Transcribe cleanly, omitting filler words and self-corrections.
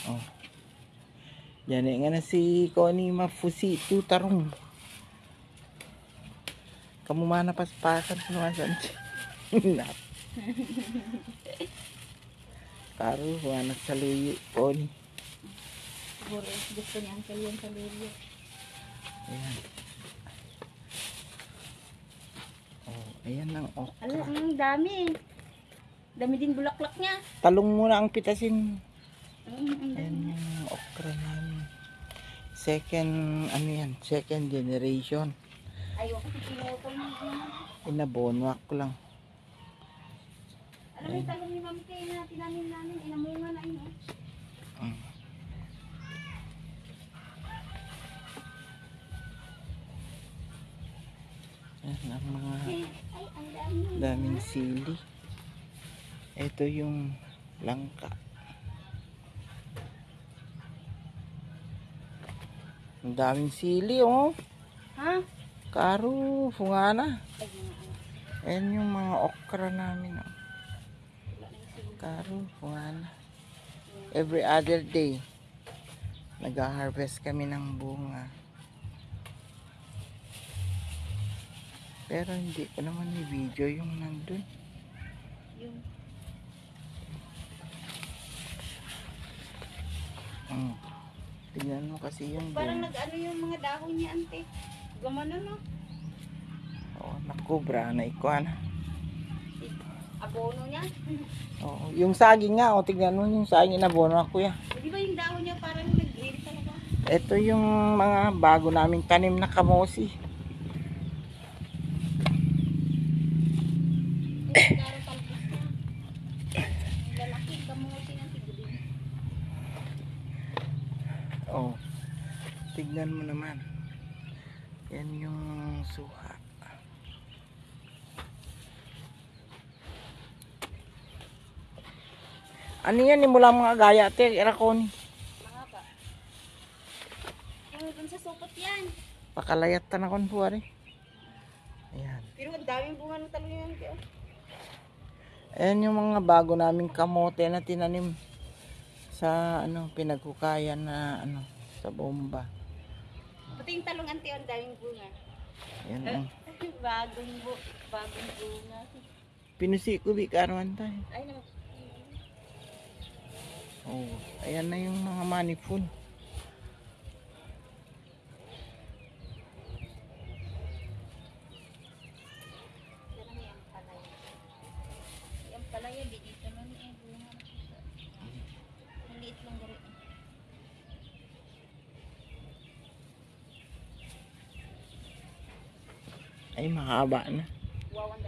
Oh. Yan nga na si Connie Mafusito tarong. Kamu mana paspasan penuasan. Karo wala sa luyo Connie. Siguro gusto niya ang kaliyan sa luyo. Ayan. Oh, ayan ang okra. Ala, ang dami. Dami din bulaklak niya. Talong muna ang pitasin. Ang Ayan dami. yung okra namin. Second, ano yan? Second generation. Ayoko sa pinutol mo. Inabono ko lang. Alam mo yung talong ni Ma'am Kay na tinanim namin. Inamunga na yun. Mm. Ayan ang mga Ay, ang dami. daming sili. Ito yung langka. Ang daming sili oh. Ha? Karo, fungana. Ay, mga ano. Ayan yung mga okra namin oh. Karo, fungana. Every other day, nag-harvest kami ng bunga. Pero hindi ko naman i-video yung nandun. Yung Tingnan mo kasi yung parang bunga. nag-ano yung mga dahon niya, ante. Gumano, no? Oo, nakubra na ikuan. Abono niya. Oo, yung saging nga, o tingnan mo yung saging inabono ako ya. Di ba yung dahon niya parang nag-green talaga? Ito yung mga bago naming tanim na kamosi. Yung garo talbos niya. Ang lalaki, kamuti ng tigulin. Oh, tignan mo naman. Yan yung suha. Ano yan? Mula mga gaya, te, irakon. Mga ba? Yung dun sa supot yan. Pakalayat tanakon po, ari. Ayan. Pero ang daming bunga ng talong yan. Ayan yung mga bago naming kamote na tinanim sa ano, pinaghukayan na ano, sa bomba. Pati yung talong, ante, ang daming bunga. Ayan ang bagong bunga. pinusi ko bi karon tayo. Ay, naman. Oh, ayan na yung mga manipon. Yan ang yung palaya. Yung palaya, dito nun eh. Bunga na siya. Maliit lang gari. Ay, mahaba na. Wow, ang